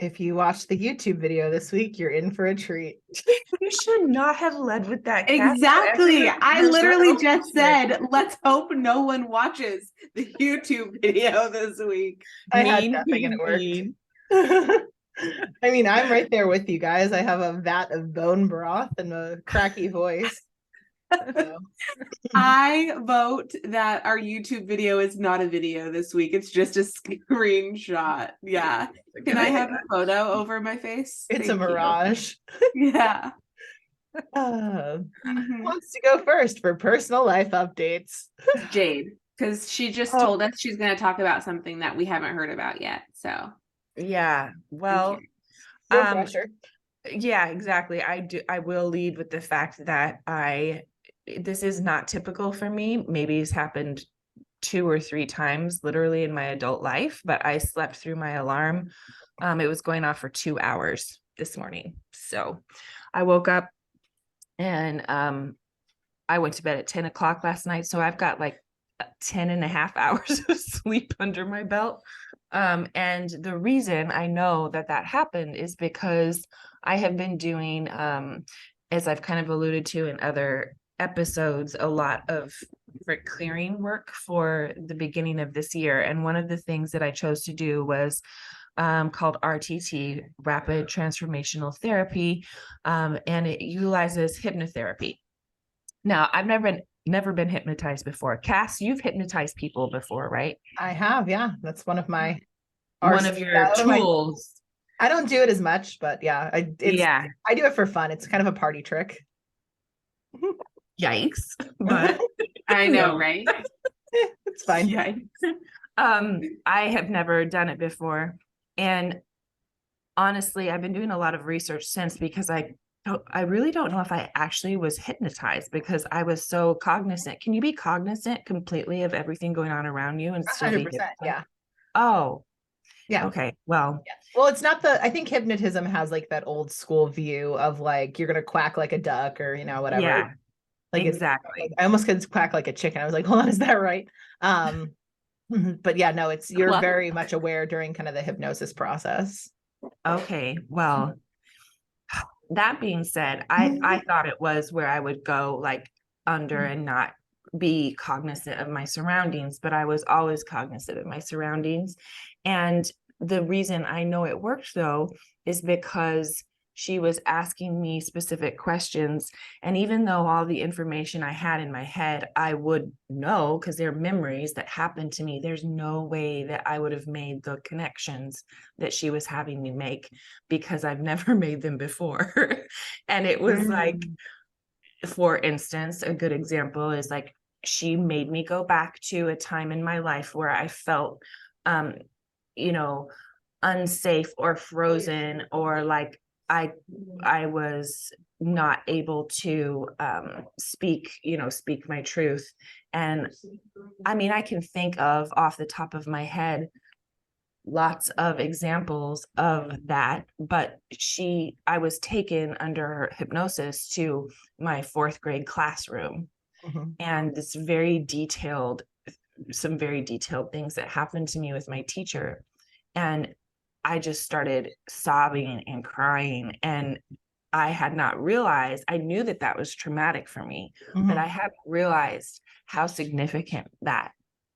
If you watch the YouTube video this week, you're in for a treat. You should not have led with that. Exactly. I literally just said. said, let's hope no one watches the YouTube video this week. I had nothing and it worked. I mean, I'm right there with you guys. I have a vat of bone broth and a cracky voice. So. I vote that our YouTube video is not a video this week. It's just a screenshot. Yeah. Can I have a photo over my face? It's a mirage. Yeah. Who wants to go first for personal life updates? Jade, because she just told us she's going to talk about something that we haven't heard about yet. So yeah, well, no pressure. Yeah, exactly. I will lead with the fact that this is not typical for me. Maybe it's happened 2 or 3 times literally in my adult life, but I slept through my alarm. It was going off for 2 hours this morning. So I woke up and I went to bed at 10 o'clock last night. So I've got like 10 and a half hours of sleep under my belt. And the reason I know that happened is because I have been doing, as I've kind of alluded to in other episodes, a lot of clearing work for the beginning of this year. And one of the things that I chose to do was called RTT, Rapid Transformational Therapy, and it utilizes hypnotherapy. Now, I've never been hypnotized before. Cass, you've hypnotized people before, right? I have, yeah. That's one of your tools. I don't do it as much, but yeah, I do it for fun. It's kind of a party trick. Yikes. But I know, right? It's fine. Yikes. I have never done it before. And honestly, I've been doing a lot of research since, because I really don't know if I actually was hypnotized, because I was so cognizant. Can you be cognizant completely of everything going on around you and still 100%, yeah. Oh, yeah. Okay. Well, yeah. Well, it's not I think hypnotism has like that old school view of like, you're going to quack like a duck or, whatever. Yeah, like exactly. I almost could quack like a chicken. I was like, hold on, is that right? But yeah, no, you're very much aware during kind of the hypnosis process. Okay. Well, that being said, I thought it was where I would go like under and not be cognizant of my surroundings, but I was always cognizant of my surroundings. And the reason I know it worked, though, is because she was asking me specific questions. And even though all the information I had in my head, I would know, because they're memories that happened to me, there's no way that I would have made the connections that she was having me make, because I've never made them before. And it was like, for instance, a good example is like, she made me go back to a time in my life where I felt, unsafe or frozen, or like I was not able to speak my truth. And I mean, I can think of off the top of my head lots of examples of that, but I was taken under hypnosis to my 4th grade classroom, and some very detailed things that happened to me with my teacher. And I just started sobbing and crying, and I had not realized, I knew that was traumatic for me, but I hadn't realized how significant that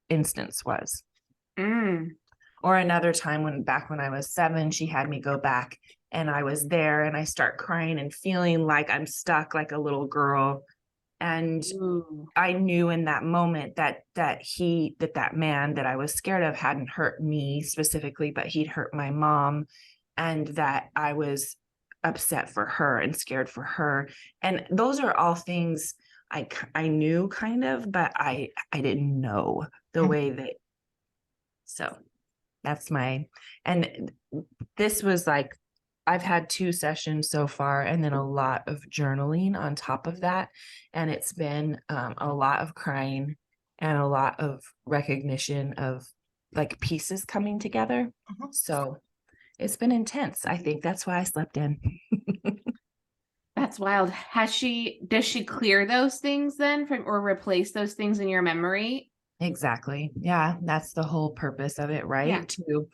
instance was. Or another time when I was 7, she had me go back, and I was there, and I start crying and feeling like I'm stuck like a little girl. And I knew in that moment that man that I was scared of hadn't hurt me specifically, but he'd hurt my mom, and that I was upset for her and scared for her. And those are all things I knew kind of, but I didn't know the way that. So that's and this was like, I've had 2 sessions so far, and then a lot of journaling on top of that. And it's been a lot of crying and a lot of recognition of like pieces coming together. So it's been intense. I think that's why I slept in. That's wild. Does she clear those things then or replace those things in your memory? Exactly. Yeah. That's the whole purpose of it, right? Yeah. To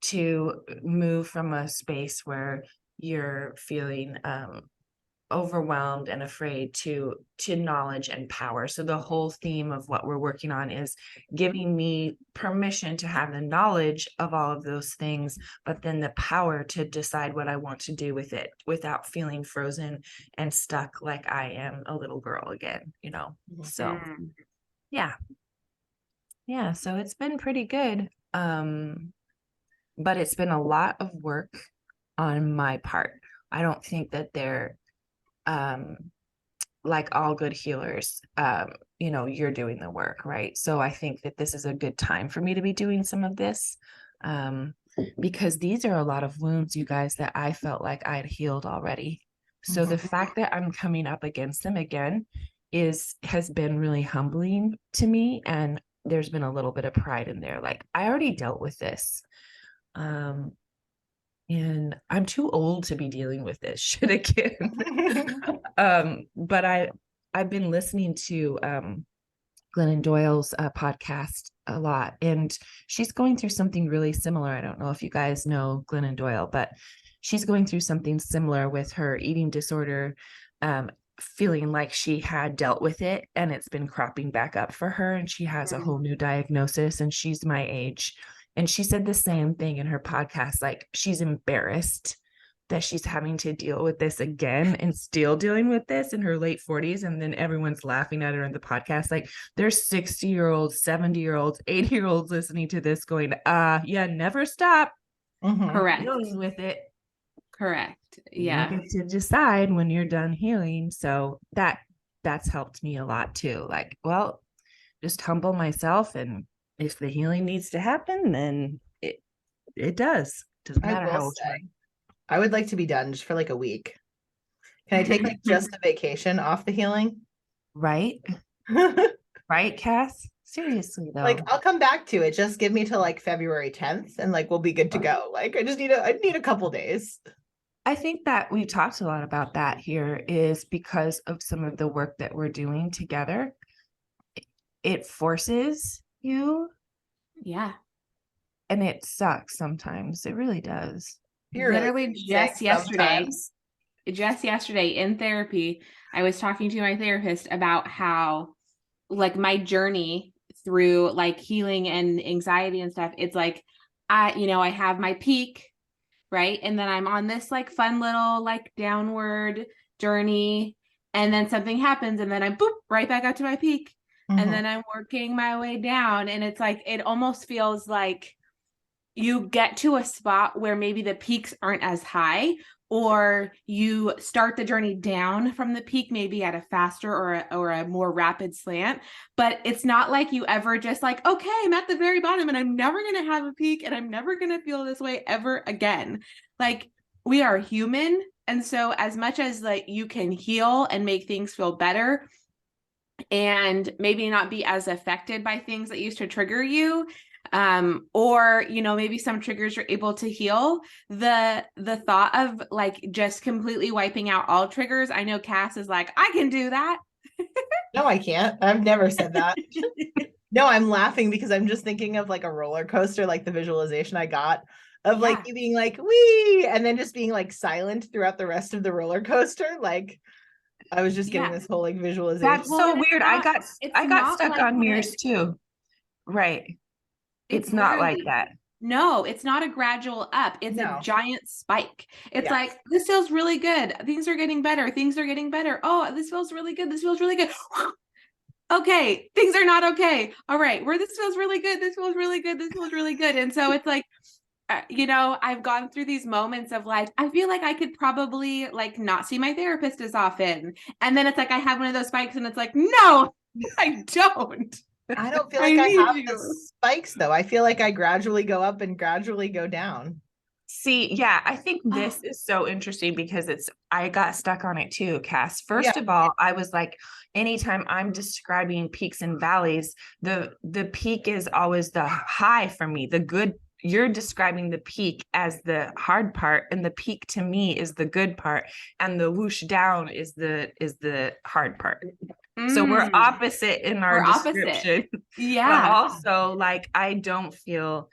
to move from a space where you're feeling overwhelmed and afraid to knowledge and power. So the whole theme of what we're working on is giving me permission to have the knowledge of all of those things, but then the power to decide what I want to do with it without feeling frozen and stuck like I am a little girl again, you know. So yeah, so it's been pretty good, but it's been a lot of work on my part. I don't think that they're like all good healers, you know, you're doing the work, right? So I think that this is a good time for me to be doing some of this, because these are a lot of wounds, you guys, that I felt like I had healed already. So the fact that I'm coming up against them again has been really humbling to me, and there's been a little bit of pride in there. Like, I already dealt with this. And I'm too old to be dealing with this shit again. But I've been listening to Glennon Doyle's podcast a lot, and she's going through something really similar. I don't know if you guys know Glennon Doyle, but she's going through something similar with her eating disorder, feeling like she had dealt with it and it's been cropping back up for her, and she has a whole new diagnosis, and she's my age. And she said the same thing in her podcast, like she's embarrassed that she's having to deal with this again and still dealing with this in her late 40s. And then everyone's laughing at her in the podcast. Like, there's 60-year-olds, 70-year-olds, 80-year-olds listening to this going, yeah, never stop Correct. dealing with it. Correct. Yeah. You get to decide when you're done healing. So that's helped me a lot too. Like, well, just humble myself, and if the healing needs to happen, then it does. Doesn't matter how old you are. I would like to be done just for like a week. Can I take like just a vacation off the healing? Right? Right, Cass? Seriously though. Like, I'll come back to it. Just give me till like February 10th and like we'll be good to go. Like, I need a couple days. I think that we talked a lot about that here is because of some of the work that we're doing together. It forces you. Yeah. And it sucks sometimes. It really does. You're literally just yesterday in therapy, I was talking to my therapist about how like my journey through like healing and anxiety and stuff. It's like, I have my peak, right? And then I'm on this like fun little like downward journey, and then something happens, and then I'm boop right back up to my peak. And then I'm working my way down, and it's like, it almost feels like you get to a spot where maybe the peaks aren't as high, or you start the journey down from the peak, maybe at a faster or a more rapid slant. But it's not like you ever just like, okay, I'm at the very bottom and I'm never going to have a peak and I'm never going to feel this way ever again. Like, we are human. And so as much as like you can heal and make things feel better and maybe not be as affected by things that used to trigger you, or maybe some triggers you're able to heal, the thought of like just completely wiping out all triggers, I know Cass is like, I can do that. No, I can't. I've never said that. No, I'm laughing because I'm just thinking of like a roller coaster, like the visualization I got of like you being like, wee, and then just being like silent throughout the rest of the roller coaster. Like, I was just getting this whole like visualization. That's so weird. I got stuck like on mirrors too. Right. It's not like that. No, it's not a gradual up. It's a giant spike. It's like, this feels really good. Things are getting better. Things are getting better. Oh, this feels really good. This feels really good. Okay, things are not okay. All right, where this feels really good. This feels really good. This feels really good. And so it's like, I've gone through these moments of like, I feel like I could probably like not see my therapist as often. And then it's like, I have one of those spikes and it's like, no, I don't. I don't feel like I have the spikes though. I feel like I gradually go up and gradually go down. See, yeah, I think this is so interesting because I got stuck on it too, Cass. First of all, I was like, anytime I'm describing peaks and valleys, the peak is always the high for me, the good. You're describing the peak as the hard part, and the peak to me is the good part, and the whoosh down is the hard part. So we're opposite in our description. Yeah. But also, like, I don't feel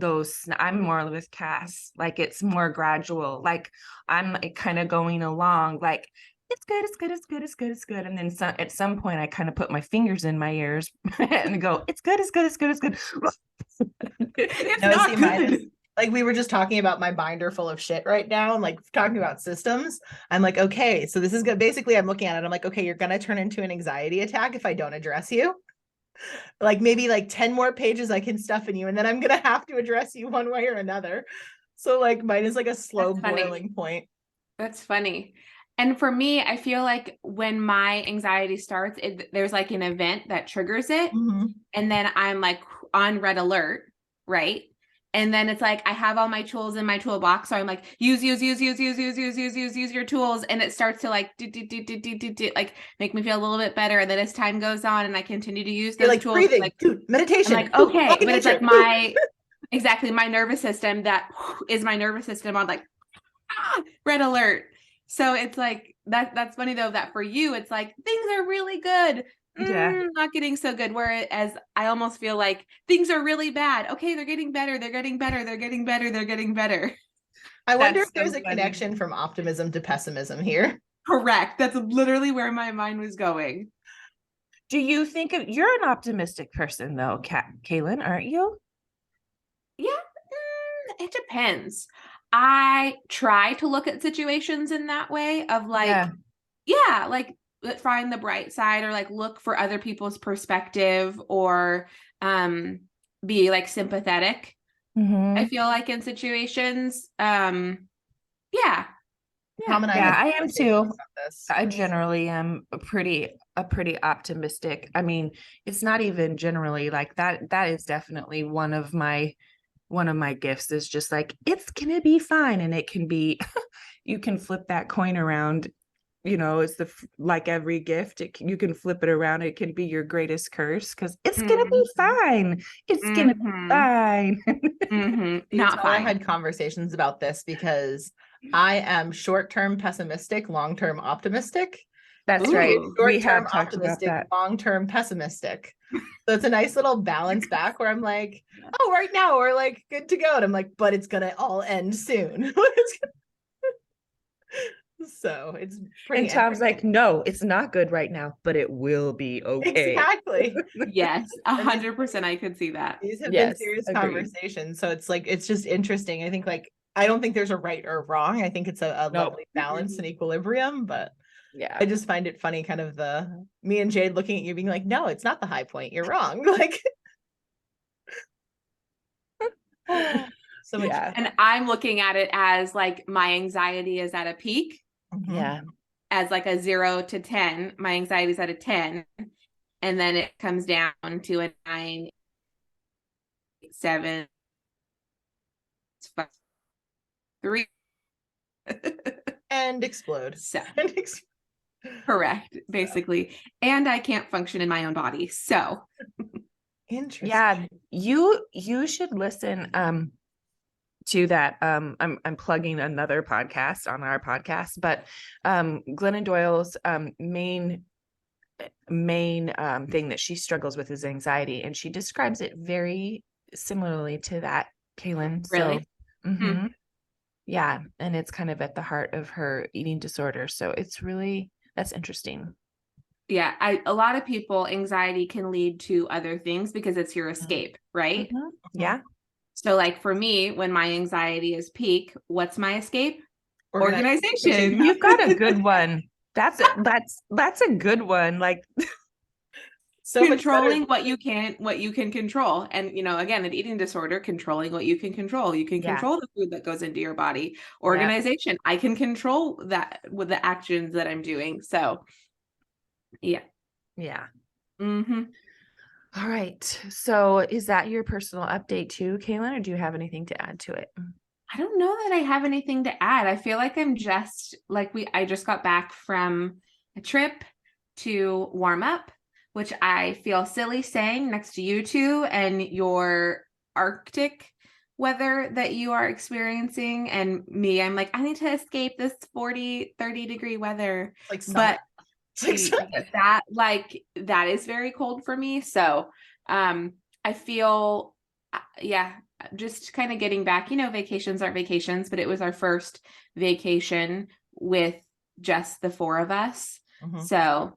I'm more with Cass. Like it's more gradual. Like I'm kind of going along like it's good, it's good, it's good, it's good, it's good. And then at some point I kind of put my fingers in my ears and go, it's good, it's good, it's good, it's good. It's not good. Like we were just talking about my binder full of shit right now and like talking about systems. I'm like, okay, so this is good. Basically, I'm looking at it. I'm like, okay, you're going to turn into an anxiety attack if I don't address you. Like maybe like 10 more pages I can stuff in you. And then I'm going to have to address you one way or another. So like mine is like a slow boiling point. That's funny. And for me, I feel like when my anxiety starts, there's like an event that triggers it. Mm-hmm. And then I'm like on red alert, right? And then it's like I have all my tools in my toolbox. So I'm like, use your tools. And it starts to like like make me feel a little bit better. And then as time goes on and I continue to use those tools, breathing, like meditation. I'm like, okay, but it's like my nervous system that is my nervous system on like red alert. So it's like that's funny though, that for you, it's like things are really good. Not getting so good. Whereas I almost feel like things are really bad. Okay, they're getting better. They're getting better. They're getting better. They're getting better. I wonder if there's a connection from optimism to pessimism here. Correct. That's literally where my mind was going. Do you think you're an optimistic person though, Kaylin, aren't you? Yeah, it depends. I try to look at situations in that way of like, like find the bright side or like look for other people's perspective or be like sympathetic. I feel like in situations. I am too. I generally am pretty optimistic. I mean, it's not even generally like that. That is definitely one of my gifts is just like, it's gonna be fine. And it can be, you can flip that coin around, you know, it's like every gift, you can flip it around. It can be your greatest curse because it's gonna be fine. It's gonna be fine. Not fine. I had conversations about this because I am short-term pessimistic, long-term optimistic. That's right. We have talked about that. Long-term pessimistic. So it's a nice little balance back where I'm like, oh, right now we're like good to go. And I'm like, but it's gonna all end soon. So it's pretty. And Tom's like, no, it's not good right now, but it will be okay. Exactly. Yes, 100%. I could see that. These have been serious conversations. So it's like, it's just interesting. I think like, I don't think there's a right or wrong. I think it's a lovely balance and equilibrium, but yeah, I just find it funny, kind of me and Jade looking at you being like, no, it's not the high point. You're wrong. Like, so much. And I'm looking at it as like my anxiety is at a peak. Yeah. As like a 0 to 10, my anxiety is at a 10. And then it comes down to a 9, 7, 5, 3. And explode. Correct, basically. And I can't function in my own body. So interesting. Yeah, you should listen to that. I'm plugging another podcast on our podcast, but Glennon Doyle's main thing that she struggles with is anxiety, and she describes it very similarly to that, Kaylin. Really? So, yeah, and it's kind of at the heart of her eating disorder. So it's really, that's interesting. Yeah, a lot of people, anxiety can lead to other things because it's your escape, right? Yeah. So like for me, when my anxiety is peak, what's my escape? Organization. You've got a good one. That's a good one. Like so controlling what you can control. And you know, again, an eating disorder, controlling what you can control. You can control the food that goes into your body. Organization. I can control that with the actions that I'm doing. So yeah. All right. So is that your personal update too, Kaylin, or do you have anything to add to it? I don't know that I have anything to add. I feel like I'm just like I just got back from a trip to warm up, which I feel silly saying next to you two and your Arctic weather that you are experiencing. And me, I'm like, I need to escape this 40, 30 degree weather. But that is very cold for me. So I feel just kind of getting back, vacations aren't vacations, but it was our first vacation with just the four of us. Mhm. So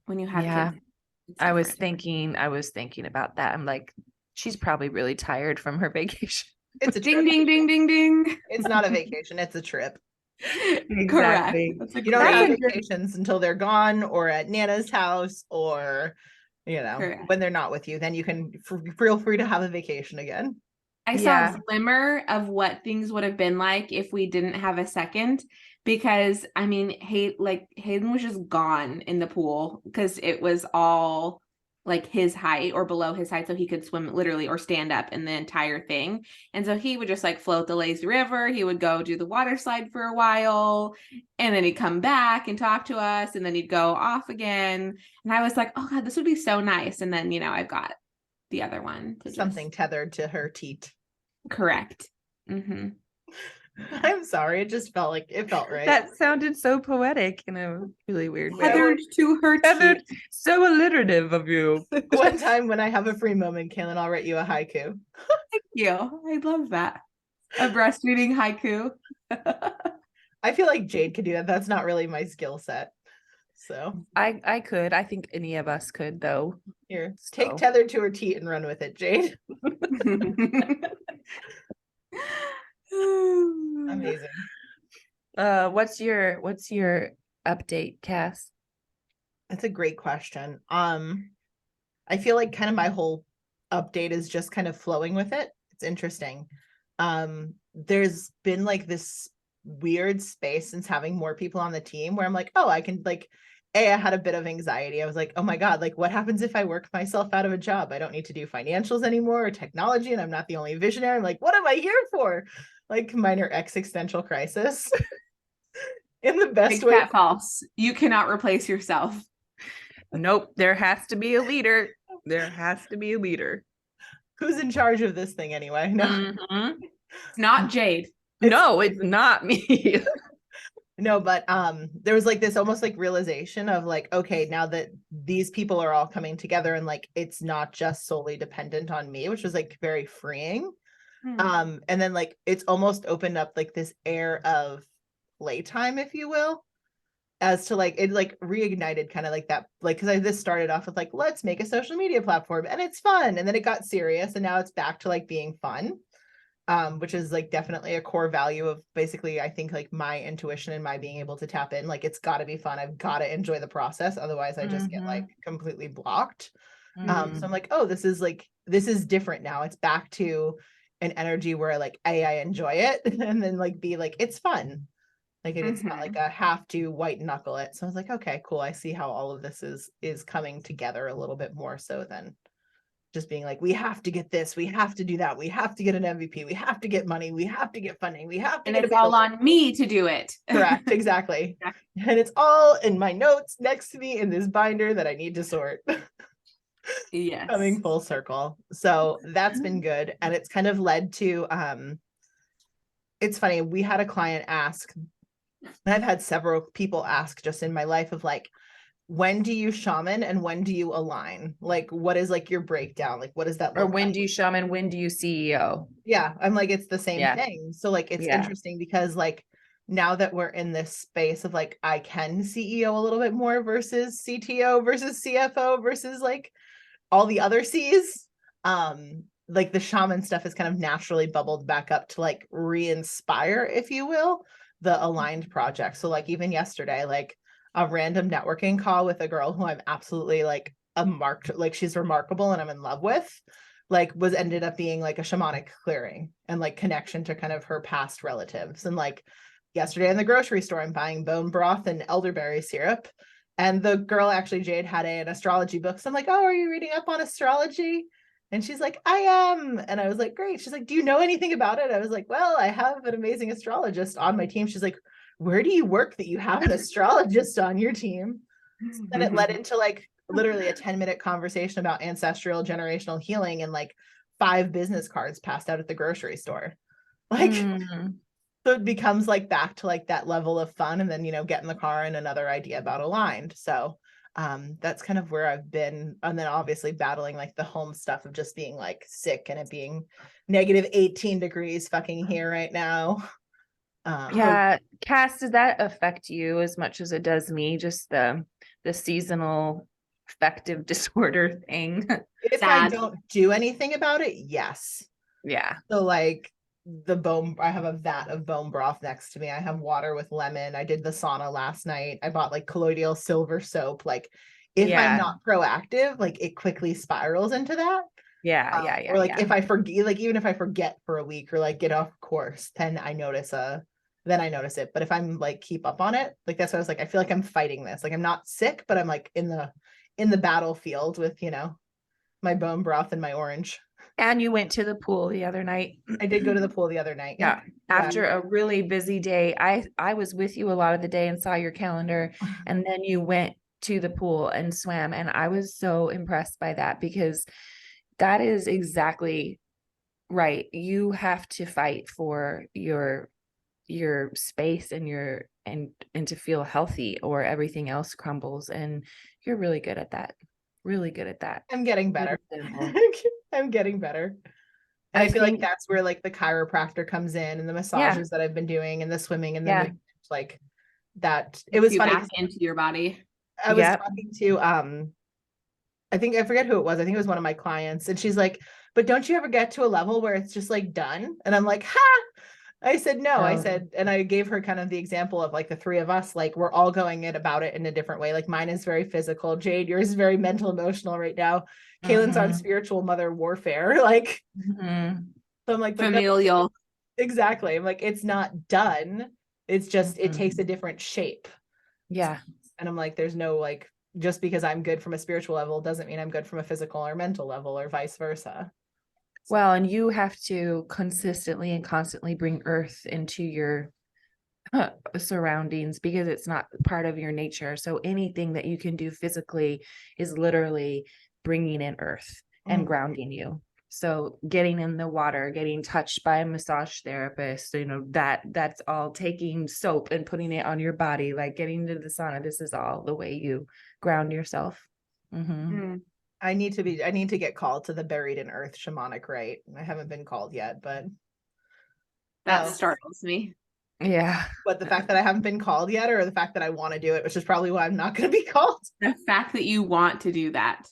when you have kids, it's I was different. thinking about that. I'm like, she's probably really tired from her vacation. It's a Ding, trip. ding, ding, ding, ding. It's not a vacation, it's a trip. Exactly. Correct. That's You don't have great- vacations until they're gone or at Nana's house or, Correct. when they're not with you. Then you can feel free to have a vacation again. I saw a glimmer of what things would have been like if we didn't have a second, because Hayden was just gone in the pool because it was all like his height or below his height, so he could swim literally or stand up in the entire thing. And so he would just like float the lazy river. He would go do the water slide for a while, and then he'd come back and talk to us, and then he'd go off again. And I was like, oh God, this would be so nice. And then, I've got the other one to Something tethered to her teat. Correct. Mm-hmm. I'm sorry, it felt right. That sounded so poetic in a really weird way. Tethered to her Tethered, teat. so alliterative of you. One time when I have a free moment, Kaylin, I'll write you a haiku. Thank you. I love that. A breastfeeding haiku. I feel like Jade could do that. That's not really my skill set. So I could. I think any of us could, though. here, take tethered to her teat and run with it, Jade. Amazing. What's your update, Cass? That's a great question. I feel like kind of my whole update is just kind of flowing with it. It's interesting. There's been like this weird space since having more people on the team where I'm like, oh, I can like, I had a bit of anxiety. I was like, oh my God, like what happens if I work myself out of a job? I don't need to do financials anymore or technology, and I'm not the only visionary. I'm like, what am I here for? Like minor existential crisis. In the best Take way. that false. You cannot replace yourself. Nope. There has to be a leader. There has to be a leader. Who's in charge of this thing anyway? No. Mm-hmm. It's not Jade. No, it's not me. No, but there was like this almost like realization of like, okay, now that these people are all coming together and like it's not just solely dependent on me, which was like very freeing. And then like it's almost opened up like this air of playtime, if you will, as to like it like reignited kind of like that, like because this started off with like, let's make a social media platform and it's fun, and then it got serious and now it's back to like being fun, which is like definitely a core value of basically I think like my intuition and my being able to tap in, like it's got to be fun, I've got to enjoy the process, otherwise I just get like completely blocked. So I'm like, oh, this is different now. It's back to an energy where like I enjoy it and then like B, like it's fun. Like it's not like a have to white knuckle it. So I was like, okay, cool. I see how all of this is coming together a little bit more so than just being like, we have to get this, we have to do that, we have to get an MVP, we have to get money, we have to get funding, we have to and get it's all on me to do it. Correct, exactly. And it's all in my notes next to me in this binder that I need to sort. Yes. Coming full circle. So that's been good. And it's kind of led to it's funny, we had a client ask, and I've had several people ask just in my life of like, when do you shaman and when do you align? Like, what is like your breakdown? Like, what does that look Or when like? do you shaman? When do you CEO? Yeah, I'm like, it's the same Yeah. thing. So like, it's interesting because like, now that we're in this space of like, I can CEO a little bit more versus CTO versus CFO versus like all the other C's, like the shaman stuff is kind of naturally bubbled back up to like reinspire, if you will, the aligned project. So like even yesterday, like a random networking call with a girl who I'm absolutely like she's remarkable and I'm in love with, like was ended up being like a shamanic clearing and like connection to kind of her past relatives. And like yesterday in the grocery store, I'm buying bone broth and elderberry syrup. And the girl actually, Jade, had an astrology book. So I'm like, oh, are you reading up on astrology? And she's like, I am. And I was like, great. She's like, do you know anything about it? I was like, well, I have an amazing astrologist on my team. She's like, where do you work that you have an astrologist on your team? So then it led into like literally a 10-minute conversation about ancestral generational healing and like 5 business cards passed out at the grocery store. Like, so it becomes like back to like that level of fun, and then, get in the car and another idea about aligned. So That's kind of where I've been. And then obviously battling like the home stuff of just being like sick and it being negative 18 degrees fucking here right now. Yeah, Cass, does that affect you as much as it does me? Just the seasonal affective disorder thing. If I don't do anything about it, yes. Yeah. So like I have a vat of bone broth next to me. I have water with lemon. I did the sauna last night. I bought like colloidal silver soap. Like if I'm not proactive, like it quickly spirals into that. Yeah. Or like if I forget, like even if I forget for a week or like get off course, then I notice it. But if I'm like keep up on it, like that's what I was like, I feel like I'm fighting this. Like I'm not sick, but I'm like in the battlefield with, my bone broth and my orange. And you went to the pool the other night. I did go to the pool the other night. Yeah. After a really busy day. I was with you a lot of the day and saw your calendar. And then you went to the pool and swam. And I was so impressed by that, because that is exactly right. You have to fight for your space and to feel healthy, or everything else crumbles. And you're really good at that. Really good at that. I'm getting better. I'm getting better. And I feel like that's where like the chiropractor comes in, and the massages that I've been doing, and the swimming, and the like that. It was funny. Back into your body. I was talking to I think I forget who it was. I think it was one of my clients, and she's like, "But don't you ever get to a level where it's just like done?" And I'm like, "Ha!" I said, no, I said, and I gave her kind of the example of like the three of us, like we're all going about it in a different way. Like mine is very physical. Jade, yours is very mental, emotional right now. Kaylin's on spiritual mother warfare. Like, so I'm like, familial. Exactly. I'm like, it's not done. It's just, it takes a different shape. Yeah. And I'm like, there's no like, just because I'm good from a spiritual level doesn't mean I'm good from a physical or mental level, or vice versa. Well, and you have to consistently and constantly bring earth into your surroundings, because it's not part of your nature. So anything that you can do physically is literally bringing in earth and grounding you. So getting in the water, getting touched by a massage therapist, that's all taking soap and putting it on your body, like getting to the sauna. This is all the way you ground yourself. I need to get called to the buried in earth shamanic rite. I haven't been called yet, but that startles me. Yeah. But the fact that I haven't been called yet, or the fact that I want to do it, which is probably why I'm not going to be called. The fact that you want to do that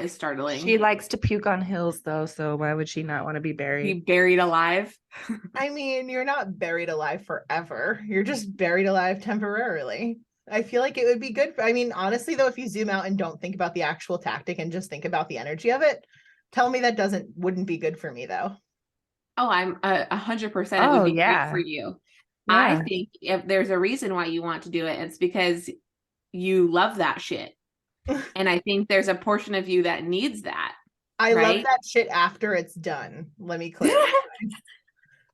is startling. She likes to puke on hills though, so why would she not want to be buried? Be buried alive? I mean, you're not buried alive forever. You're just buried alive temporarily. I feel like it would be good. I mean, honestly, though, if you zoom out and don't think about the actual tactic and just think about the energy of it, tell me that wouldn't be good for me, though. Oh, I'm 100%. It would be great for you. Yeah. I think if there's a reason why you want to do it, it's because you love that shit. And I think there's a portion of you that needs that. I love that shit after it's done. Let me clarify.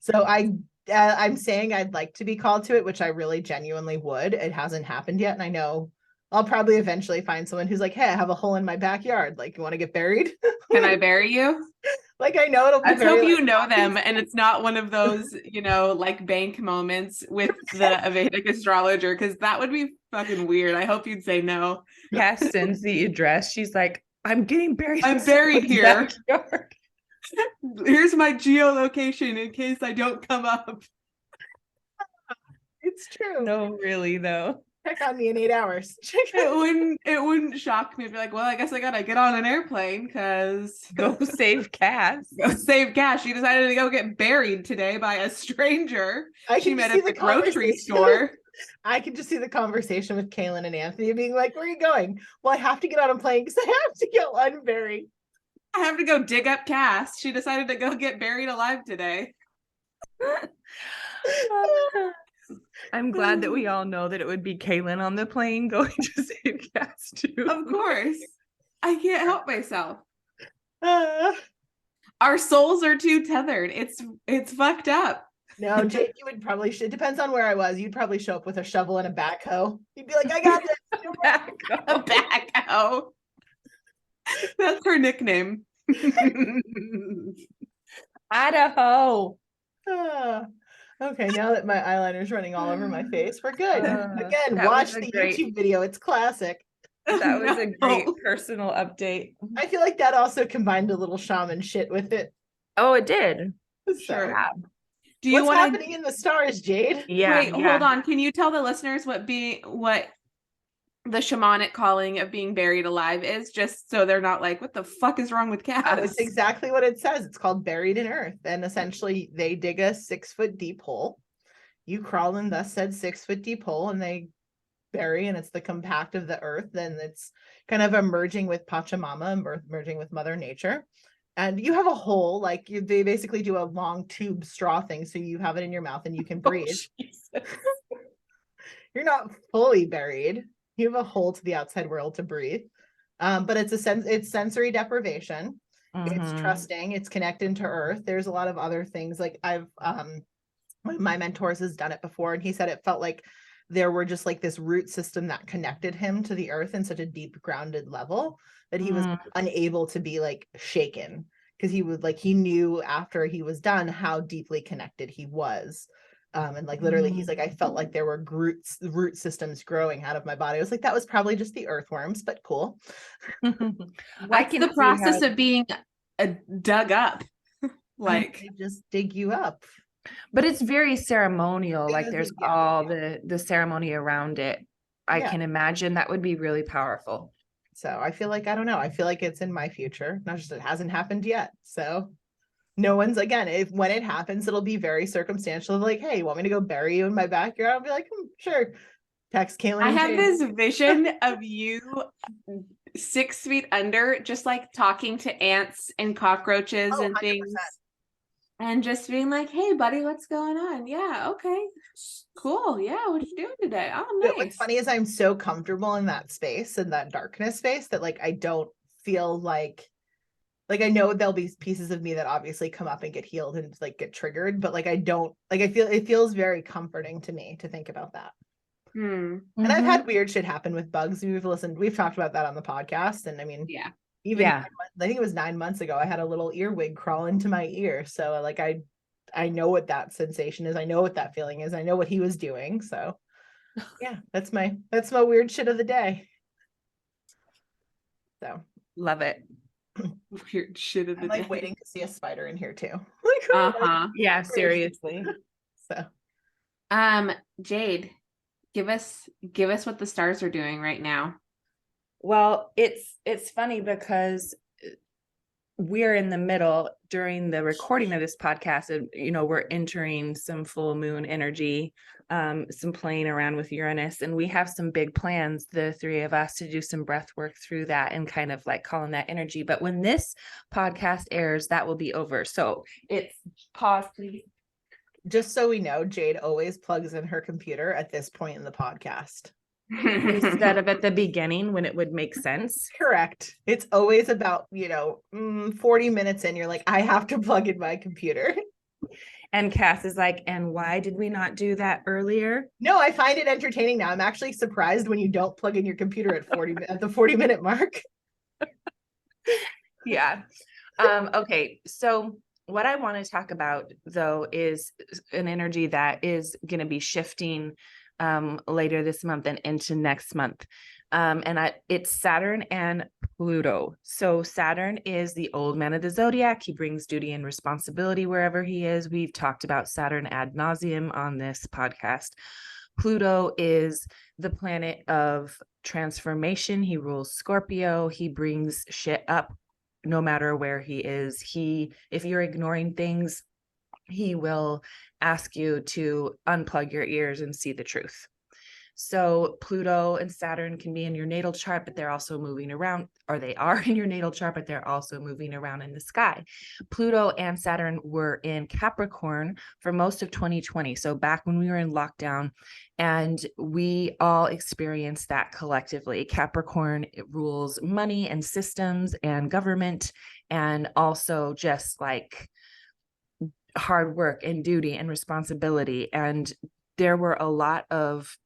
So I'm saying I'd like to be called to it, which I really genuinely would. It hasn't happened yet. And I know I'll probably eventually find someone who's like, hey, I have a hole in my backyard. Like, you want to get buried? Can I bury you? Like, I know it'll be I hope you know them, and it's not one of those, like bank moments with the Vedic astrologer, because that would be fucking weird. I hope you'd say no. Cass sends the address. She's like, I'm getting buried. I'm buried here. Backyard. Here's my geolocation in case I don't come up. It's true. No, really though. Check on me in 8 hours. It wouldn't shock me. I'd be like, well, I guess I gotta get on an airplane because go save Cass. Go save Cass. She decided to go get buried today by a stranger she met at the grocery store. I can just see the conversation with Kaylin and Anthony being like, where are you going? Well, I have to get on a plane because I have to get unburied. I have to go dig up Cass. She decided to go get buried alive today. I'm glad that we all know that it would be Kaylin on the plane going to save Cass too. Of course. I can't help myself. Our souls are too tethered. It's fucked up. No, Jake, you would probably it depends on where I was. You'd probably show up with a shovel and a backhoe. You'd be like, I got this. A backhoe. That's her nickname. Idaho. Okay, now that my eyeliner's running all over my face, we're good. Again, watch the YouTube video. It's classic. That was a great No. personal update. I feel like that also combined a little shaman shit with it. Oh, it did. Sure. Yeah. Do you What's want happening in the stars, Jade? Yeah. wait, hold on. Can you tell the listeners what the shamanic calling of being buried alive is, just so they're not like, what the fuck is wrong with Oh, Cass? it's exactly what it says. It's called buried in earth. And essentially they dig a 6-foot deep hole. You crawl in thus said 6-foot deep hole and they bury, and it's the compact of the earth. Then it's kind of emerging with Pachamama, merging with Mother Nature. And you have a hole, like they basically do a long tube straw thing. So you have it in your mouth and you can breathe. Jesus. You're not fully buried. You have a hole to the outside world to breathe. But it's sensory deprivation. It's trusting. It's connected to earth. There's a lot of other things. Like I've one of my mentors has done it before, and he said it felt like there were just like this root system that connected him to the earth in such a deep grounded level that he was unable to be like shaken, because he knew after he was done how deeply connected he was. And like literally he's like, I felt like there were root systems growing out of my body. I was like, that was probably just the earthworms, but cool. What's the process of being dug up? Like they just dig you up. But it's very ceremonial. Like there's Yeah. all the ceremony around it. I can imagine that would be really powerful. So I feel like, I don't know, I feel like it's in my future. Not just it hasn't happened yet. So no one's, again, when it happens, it'll be very circumstantial. Like, hey, you want me to go bury you in my backyard? I'll be like, sure. Text Kaylin. I have this vision of you 6 feet under, just like talking to ants and cockroaches and 100%. Things. And just being like, hey, buddy, what's going on? Yeah, okay, cool. Yeah, what you doing today? Oh, nice. What's funny is I'm so comfortable in that space, in that darkness space, that like I don't feel like I know there'll be pieces of me that obviously come up and get healed and like get triggered, but like I don't, like I feel, it feels very comforting to me to think about that. And I've had weird shit happen with bugs. We've talked about that on the podcast. And I mean, I think it was 9 months ago, I had a little earwig crawl into my ear. So like I know what that sensation is. I know what that feeling is. I know what he was doing. So yeah, that's my weird shit of the day. So love it. Weird shit of the day. Like waiting to see a spider in here too. Yeah, seriously. So Jade, give us what the stars are doing right now. Well, it's funny because we're in the middle during the recording of this podcast, and we're entering some full moon energy, some playing around with Uranus, and we have some big plans, the three of us, to do some breath work through that and kind of like calling that energy. But when this podcast airs, that will be over. So it's pause, please. Just so we know, Jade always plugs in her computer at this point in the podcast. Instead of at the beginning when it would make sense. Correct. It's always about 40 minutes in, you're like, I have to plug in my computer. And Cass is like, and why did we not do that earlier? No, I find it entertaining now. I'm actually surprised when you don't plug in your computer at the 40-minute mark. Yeah. Okay, so what I want to talk about though is an energy that is going to be shifting later this month and into next month. It's Saturn and Pluto. So Saturn is the old man of the zodiac. He brings duty and responsibility wherever he is. We've talked about Saturn ad nauseum on this podcast. Pluto is the planet of transformation. He rules Scorpio. He brings shit up no matter where he is. If you're ignoring things, he will ask you to unplug your ears and see the truth. So Pluto and Saturn can be in your natal chart, but they're also moving around, or they are in your natal chart, but they're also moving around in the sky. Pluto and Saturn were in Capricorn for most of 2020. So back when we were in lockdown, and we all experienced that collectively. Capricorn, it rules money and systems and government, and also just like hard work and duty and responsibility. And there were a lot of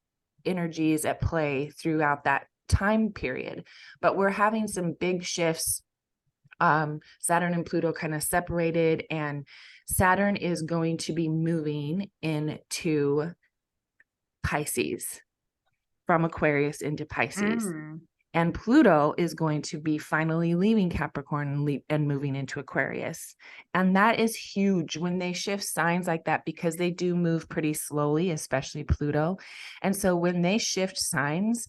energies at play throughout that time period, but we're having some big shifts. Saturn and Pluto kind of separated, and Saturn is going to be moving into Pisces, from Aquarius into Pisces. And Pluto is going to be finally leaving Capricorn and moving into Aquarius. And that is huge when they shift signs like that, because they do move pretty slowly, especially Pluto. And so when they shift signs,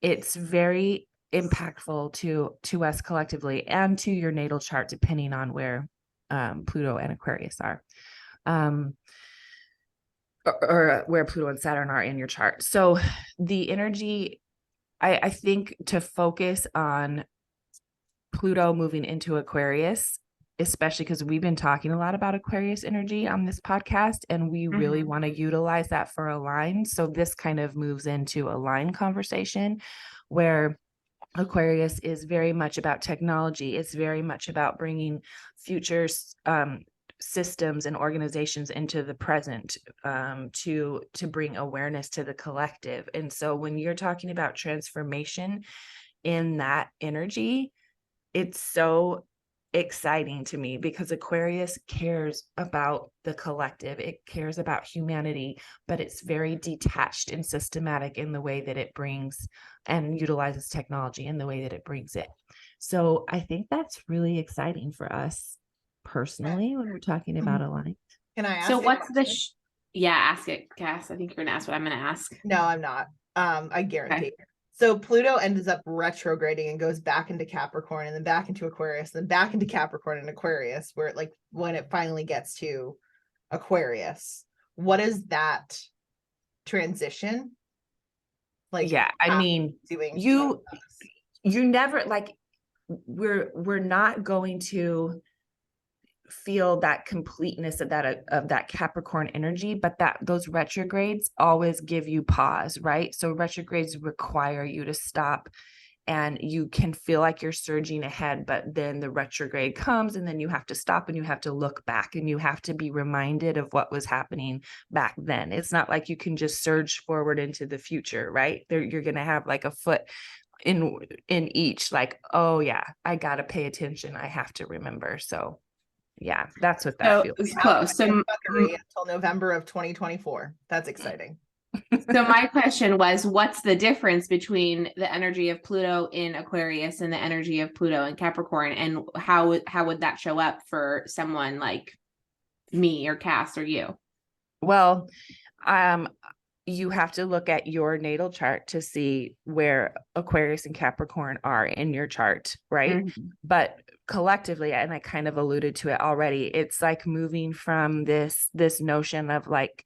it's very impactful to us collectively and to your natal chart, depending on where Pluto and Aquarius are. Or where Pluto and Saturn are in your chart. So the energy, I think, to focus on Pluto moving into Aquarius, especially because we've been talking a lot about Aquarius energy on this podcast, and we really want to utilize that for Align. So this kind of moves into Align conversation, where Aquarius is very much about technology. It's very much about bringing futures, systems and organizations into the present, to bring awareness to the collective. And so when you're talking about transformation in that energy, it's so exciting to me, because Aquarius cares about the collective. It cares about humanity, but it's very detached and systematic in the way that it brings and utilizes technology in the way that it brings it. So I think that's really exciting for us personally when we're talking about Align. Can I ask? So what's the ask it, Cass. I think you're gonna ask what I'm gonna ask. No, I'm not. I guarantee. Okay. So Pluto ends up retrograding and goes back into Capricorn, and then back into Aquarius, then back into Capricorn and Aquarius, where like when it finally gets to Aquarius, what is that transition like? Yeah, I mean, you never, like, we're not going to feel that completeness of that Capricorn energy, but that those retrogrades always give you pause, right? So retrogrades require you to stop, and you can feel like you're surging ahead, but then the retrograde comes, and then you have to stop, and you have to look back, and you have to be reminded of what was happening back then. It's not like you can just surge forward into the future, right? You're going to have like a foot in each, like, oh yeah, I got to pay attention. I have to remember. So yeah, that's what that feels like. Close. So until November of 2024. That's exciting. So my question was, what's the difference between the energy of Pluto in Aquarius and the energy of Pluto in Capricorn, and how would that show up for someone like me or Cass or you? Well, you have to look at your natal chart to see where Aquarius and Capricorn are in your chart, right? But collectively, and I kind of alluded to it already, it's like moving from this notion of like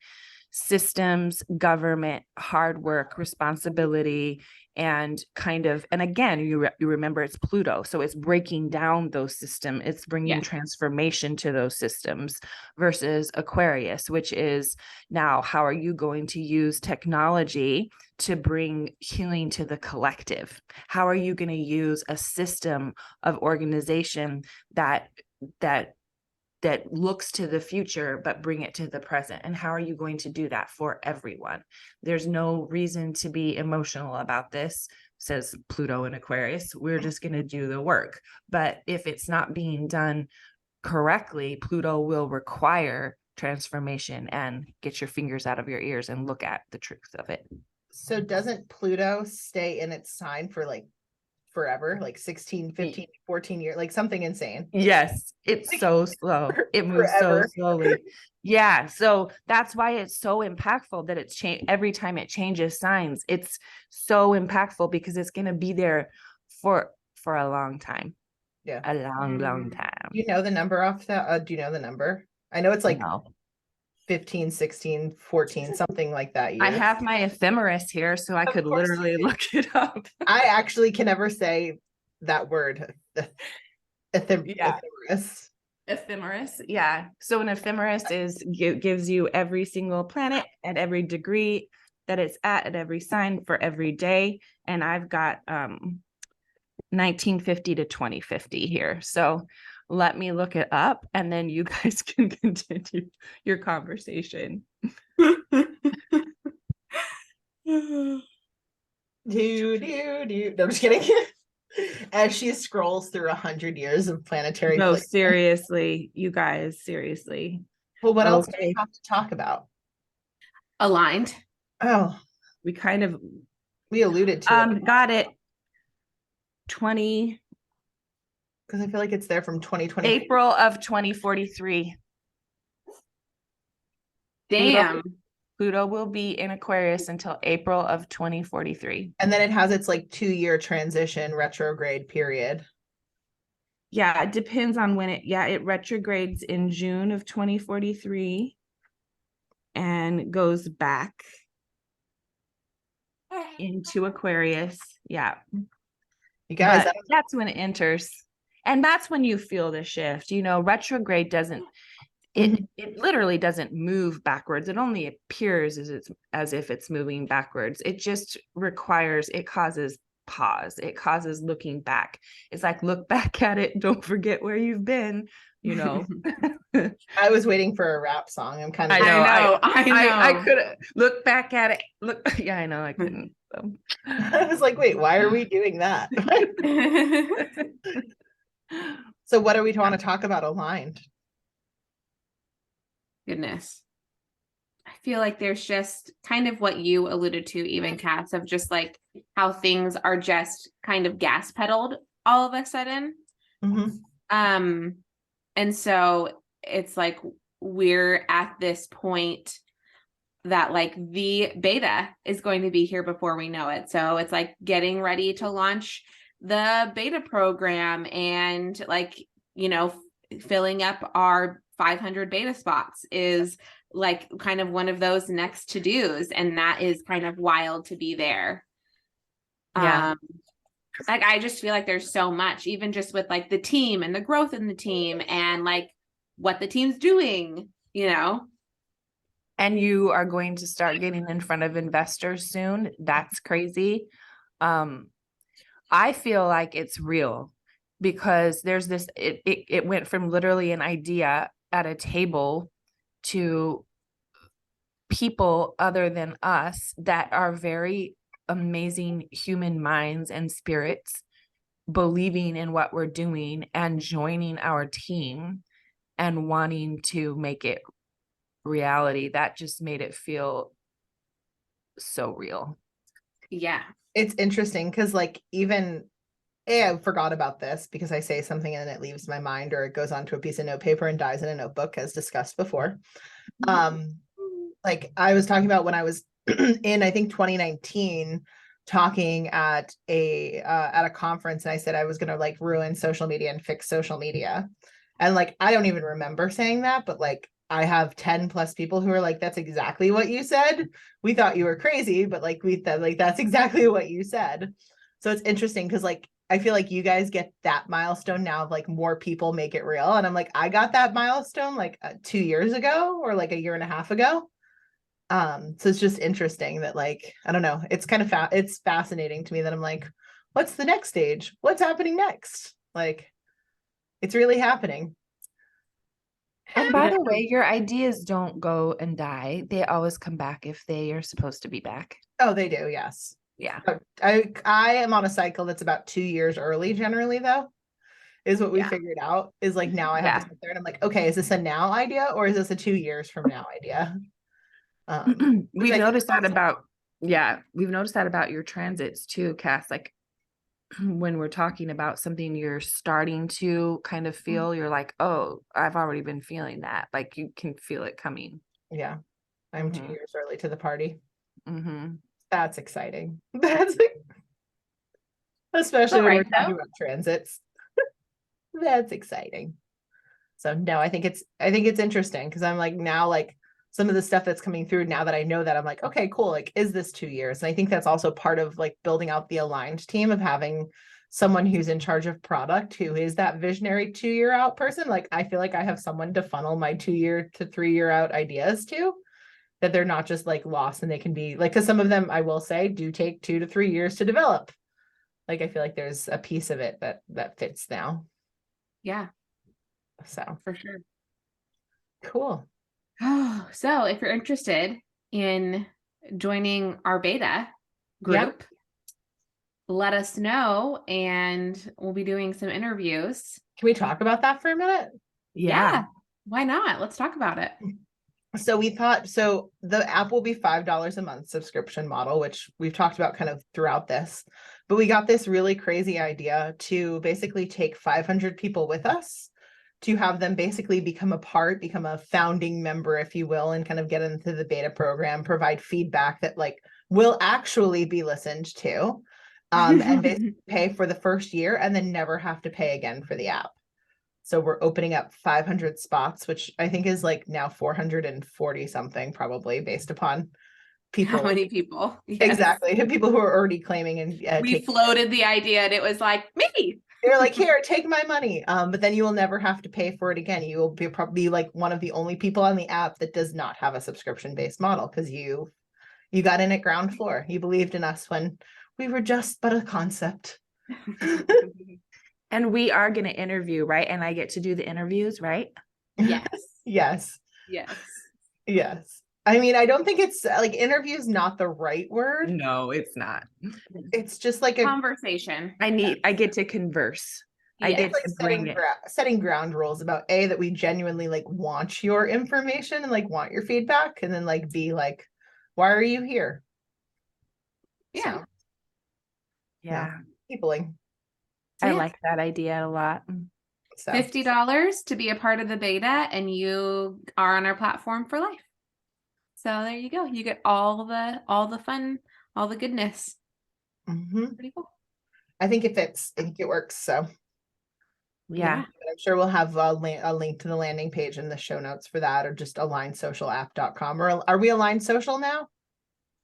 systems, government, hard work, responsibility, and again, you remember it's Pluto, so it's breaking down those systems, it's bringing transformation to those systems, versus Aquarius, which is now, how are you going to use technology to bring healing to the collective? How are you going to use a system of organization that looks to the future, but bring it to the present? And how are you going to do that for everyone? There's no reason to be emotional about this, says Pluto in Aquarius. We're just going to do the work. But if it's not being done correctly, Pluto will require transformation, and get your fingers out of your ears and look at the truth of it. So doesn't Pluto stay in its sign for like forever, like 16, 15, 14 years, like something insane? Yes, it's so slow. It moves so slowly. Yeah, so that's why it's so impactful that it's every time it changes signs. It's so impactful because it's going to be there for a long time. Yeah, a long time. You know the number off that? Do you know the number? I know it's like 15, 16, 14, something like that. I have my ephemeris here, so I could literally look it up. I actually can never say that word. Ephemeris. Ephemeris, yeah. So an ephemeris gives you every single planet at every degree that it's at every sign for every day. And I've got 1950 to 2050 here. So let me look it up, and then you guys can continue your conversation. No, I'm just kidding. As she scrolls through 100 years of planetary. No, seriously, you guys, seriously. Well, what else do we have to talk about? Aligned. Oh, we alluded to it. Got it. 20 Because I feel like it's there from 2020. April of 2043. Damn. Pluto will be in Aquarius until April of 2043. And then it has its like 2-year transition retrograde period. Yeah, it depends on when it retrogrades in June of 2043 and goes back into Aquarius. Yeah. You guys, That's when it enters. And that's when you feel the shift. Retrograde doesn't it literally doesn't move backwards. It only appears as if it's moving backwards. It just causes pause. It causes looking back. It's like, look back at it. Don't forget where you've been, I was waiting for a rap song. I'm kind of. I know. I could look back at it. Yeah, I know. I couldn't. So. I was like, wait, why are we doing that? So what do we want to talk about aligned? Goodness. I feel like there's just kind of what you alluded to, even Cass, of just like how things are just kind of gas pedaled all of a sudden. And so it's like we're at this point that like the beta is going to be here before we know it. So it's like getting ready to launch the beta program and like, filling up our 500 beta spots is like kind of one of those next to-dos. And that is kind of wild to be there. Yeah. Like, I just feel like there's so much, even just with like the team and the growth in the team and like what the team's doing, And you are going to start getting in front of investors soon. That's crazy. I feel like it's real because there's this, it went from literally an idea at a table to people other than us that are very amazing human minds and spirits believing in what we're doing and joining our team and wanting to make it reality. That just made it feel so real. Yeah. It's interesting because like even I forgot about this because I say something and it leaves my mind or it goes onto a piece of notepaper and dies in a notebook as discussed before. Like I was talking about when I was in, I think 2019, talking at a conference, and I said I was gonna like ruin social media and fix social media. And like I don't even remember saying that, but like I have 10 plus people who are like, that's exactly what you said. We thought you were crazy, but like we thought like that's exactly what you said. So it's interesting because like I feel like you guys get that milestone now of like more people make it real. And I'm like, I got that milestone like 2 years ago or like a year and a half ago. So it's just interesting that like, I don't know, it's kind of it's fascinating to me that I'm like, what's the next stage? What's happening next? Like, it's really happening. And by the way, your ideas don't go and die. They always come back if they are supposed to be back. Oh, they do. Yes. Yeah. I am on a cycle that's about 2 years early generally though, is what we figured out is like now I have to sit there and I'm like, okay, is this a now idea or is this a 2 years from now idea? We've noticed that about your transits too, Cass. Like when we're talking about something you're starting to kind of feel, you're like, oh, I've already been feeling that. Like you can feel it coming. Yeah. I'm 2 years early to the party. Mm-hmm. That's exciting. That's especially when we're talking about transits. That's exciting. So no, I think it's interesting because I'm like now like some of the stuff that's coming through now that I know that I'm like, okay, cool. Like, is this 2 years? And I think that's also part of like building out the aligned team of having someone who's in charge of product, who is that visionary 2-year out person. Like, I feel like I have someone to funnel my 2-year to 3-year out ideas to, that they're not just like lost and they can be like, because some of them I will say do take 2 to 3 years to develop. Like, I feel like there's a piece of it that fits now. Yeah. So for sure. Cool. Oh, so if you're interested in joining our beta group, let us know and we'll be doing some interviews. Can we talk about that for a minute? Yeah. Why not? Let's talk about it. So we thought, so the app will be $5 a month subscription model, which we've talked about kind of throughout this, but we got this really crazy idea to basically take 500 people with us, to have them basically become a founding member, if you will, and kind of get into the beta program, provide feedback that like will actually be listened to, and basically pay for the first year and then never have to pay again for the app. So we're opening up 500 spots, which I think is like now 440 something, probably based upon people. How many people? Yes. Exactly. People who are already claiming and we floated the idea, and it was like, me. They're like, here, take my money. But then you will never have to pay for it again. You will be probably like one of the only people on the app that does not have a subscription-based model, because you got in at ground floor. You believed in us when we were just but a concept. And we are going to interview, right? And I get to do the interviews, right? Yes. Yes. Yes. Yes. I mean, I don't think it's like interview is not the right word. No, it's not. It's just like a conversation. I get to converse. Yes. I get like to bring it. setting ground rules about that we genuinely like want your information and like want your feedback, and then like B, like, why are you here? Yeah. So, Yeah. peopling. I like that idea a lot. So $50 to be a part of the beta, and you are on our platform for life. So there you go. You get all the fun, all the goodness. Pretty cool. I think it fits. I think it works. So yeah. I'm sure we'll have a link to the landing page in the show notes for that, or just alignsocialapp.com. Or are we Align Social now?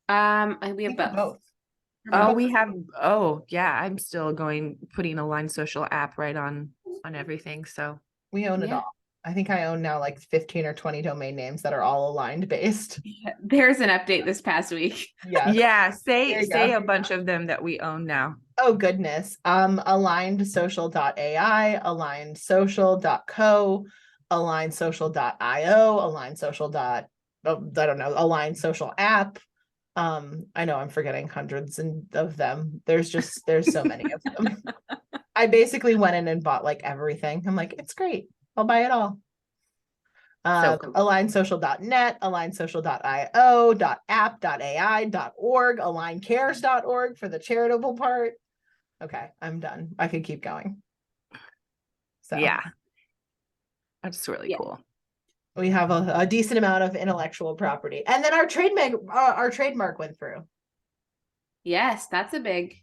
We have both. Yeah, I'm still putting Align Social app right on everything. So we own it all. I think I own now like 15 or 20 domain names that are all aligned based. There's an update this past week. Yeah. Say a bunch of them that we own now. Oh goodness. Alignedsocial.ai, alignsocial.co, alignsocial.io, alignsocial. I don't know, Align Social app. I know I'm forgetting hundreds of them. There's so many of them. I basically went in and bought like everything. I'm like, it's great. I'll buy it all. So cool. Alignsocial.net, alignsocial.io, .app.ai, .org, aligncares.org for the charitable part. Okay, I'm done. I could keep going. So yeah, that's really cool. We have a decent amount of intellectual property, and then our trademark went through. Yes, that's a big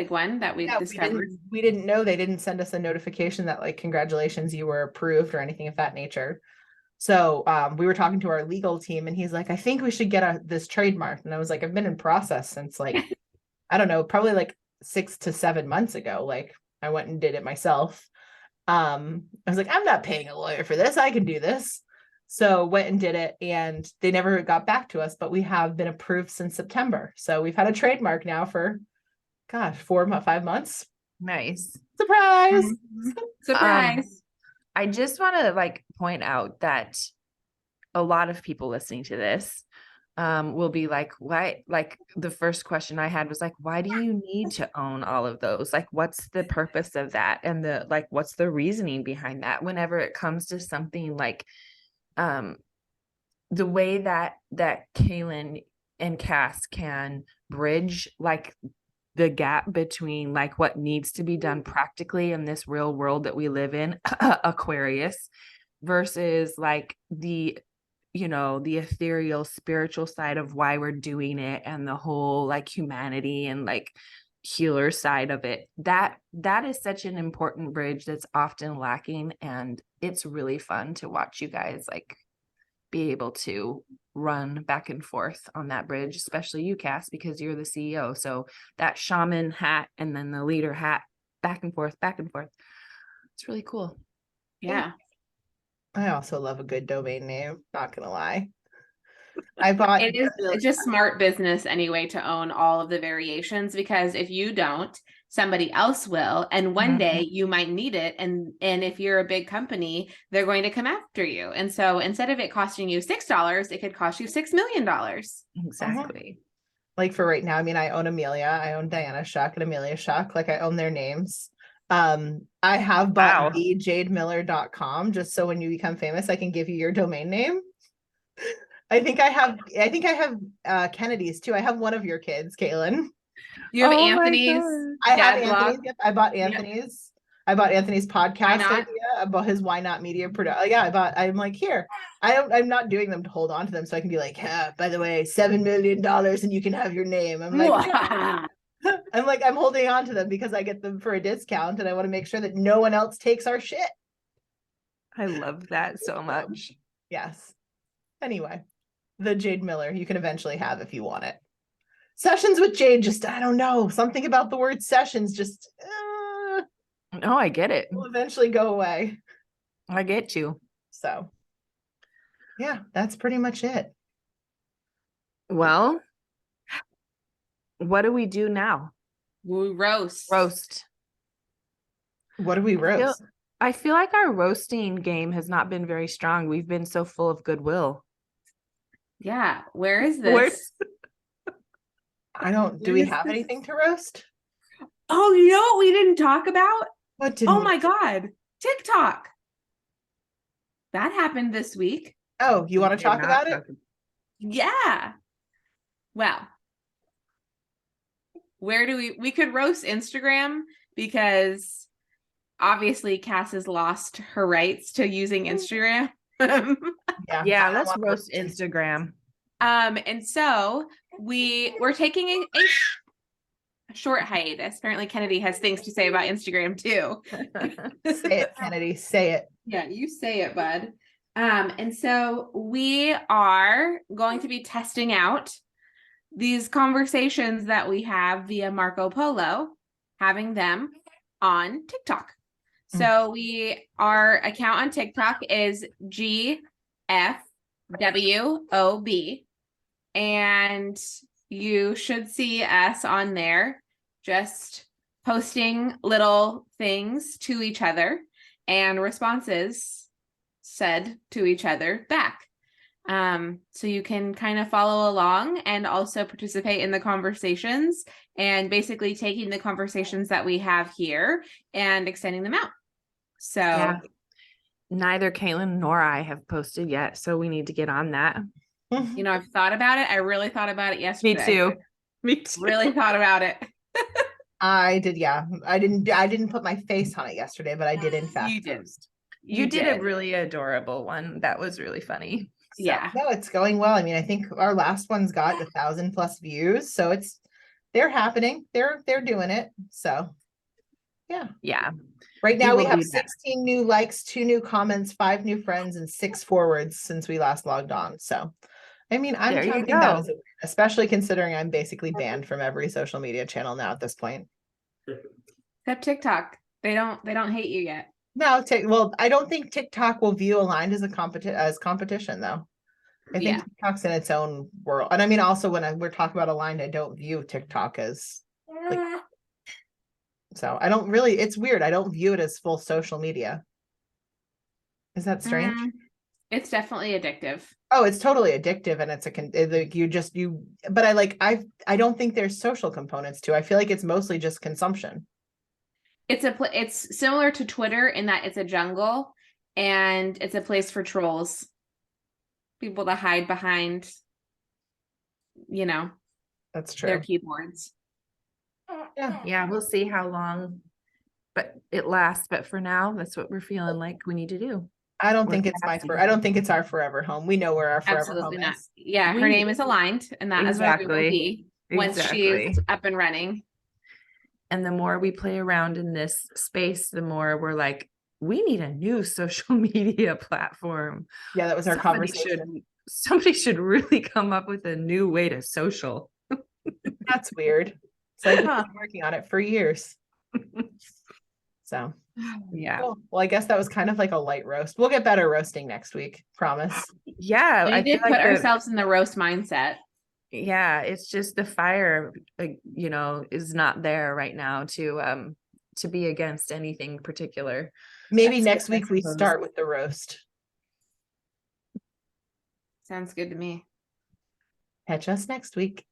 one that we discovered. We didn't know. They didn't send us a notification that like, congratulations, you were approved or anything of that nature. So we were talking to our legal team, and he's like, I think we should get this trademark. And I was like, I've been in process since like, I don't know, probably like 6 to 7 months ago. Like I went and did it myself. I was like, I'm not paying a lawyer for this. I can do this. So went and did it, and they never got back to us, but we have been approved since September. So we've had a trademark now for, 5 months. Nice. Surprise. Surprise. I just want to like point out that a lot of people listening to this will be like, why? Like the first question I had was like, why do you need to own all of those? Like, what's the purpose of that? And what's the reasoning behind that? Whenever it comes to something like, the way that Kaylin and Cass can bridge like the gap between like what needs to be done practically in this real world that we live in, Aquarius, versus like the ethereal spiritual side of why we're doing it, and the whole like humanity and like healer side of it. That is such an important bridge that's often lacking, and it's really fun to watch you guys like be able to run back and forth on that bridge, especially you, Cass, because you're the CEO. So that shaman hat and then the leader hat, back and forth. It's really cool. Yeah. I also love a good domain name, not gonna lie. It's just smart business anyway to own all of the variations, because if you don't, somebody else will, and one day you might need it, and if you're a big company, they're going to come after you, and so instead of it costing you $6, it could cost you $6 million. Exactly. Like for right now, I mean, I own Amelia, I own Diana Shuck and Amelia Shuck, like I own their names. I have bought jademiller.com just so when you become famous I can give you your domain name. I think I have Kennedy's too. I have one of your kids, Kaylin. You have Oh my Anthony's God. I have dad Anthony's. blog. Yep. I bought Yep. Anthony's. I bought Anthony's Why podcast not? idea. I bought his Why Not Media product. Yeah, I'm like, here. I'm not doing them to hold on to them so I can be like, by the way, $7 million and you can have your name. I'm like, I'm holding on to them because I get them for a discount and I want to make sure that no one else takes our shit. I love that so much. Yes. Anyway, the Jade Miller you can eventually have if you want it. Sessions with Jade, just, I don't know. Something about the word sessions just No, I get it. will eventually go away. I get you. So, yeah, that's pretty much it. Well, what do we do now? We roast. Roast. What do we roast? I feel like our roasting game has not been very strong. We've been so full of goodwill. Yeah. Where is this? I don't, do we have anything to roast? Oh, you know what we didn't talk about? What did Oh my God. TikTok. That happened this week. Oh, you want to talk about it? Yeah. Well, where do we could roast Instagram because obviously Cass has lost her rights to using Instagram. Yeah, let's roast Instagram. And so we're taking a short hiatus. Apparently Kennedy has things to say about Instagram too. Say it, Kennedy, say it. Yeah, you say it, bud. And so we are going to be testing out these conversations that we have via Marco Polo, having them on TikTok. So our account on TikTok is GFWOB, and you should see us on there just posting little things to each other and responses said to each other back. So you can kind of follow along and also participate in the conversations and basically taking the conversations that we have here and extending them out. So yeah. Neither Kaylin nor I have posted yet, so we need to get on that. You know, I've thought about it. I really thought about it yesterday. Me too. Really thought about it. I did, yeah. I didn't put my face on it yesterday, but I did in fact. You did. You did a really adorable one. That was really funny. So, yeah. No, it's going well. I mean, I think our last one's got 1,000+ views, so they're happening. They're doing it. So yeah. Yeah. Right now we have 16 new likes, 2 new comments, 5 new friends, and 6 forwards since we last logged on. So I mean, I'm counting that as a win, especially considering I'm basically banned from every social media channel now at this point. Except TikTok. They don't hate you yet. No, well, I don't think TikTok will view Aligned as competition though. I think TikTok's in its own world. And I mean, also when we're talking about Aligned, I don't view TikTok as like, so I don't really, it's weird. I don't view it as full social media. Is that strange? It's definitely addictive. Oh, it's totally addictive, and but I don't think there's social components to. I feel like it's mostly just consumption. It's similar to Twitter in that it's a jungle and it's a place for trolls. People to hide behind, That's true. Their keyboards. Yeah, we'll see how long but it lasts, but for now that's what we're feeling like we need to do. I don't think it's our forever home. We know where our forever home is. Yeah, her name is Aligned, and that is where we will be once she's up and running. And the more we play around in this space, the more we're like, we need a new social media platform. Yeah, that was our conversation. Somebody should really come up with a new way to social. That's weird. So I've been working on it for years. So yeah. Cool. Well, I guess that was kind of like a light roast. We'll get better roasting next week. Promise. Yeah. We did put ourselves in the roast mindset. Yeah. It's just the fire, is not there right now to be against anything particular. Maybe next week we start with the roast. Sounds good to me. Catch us next week.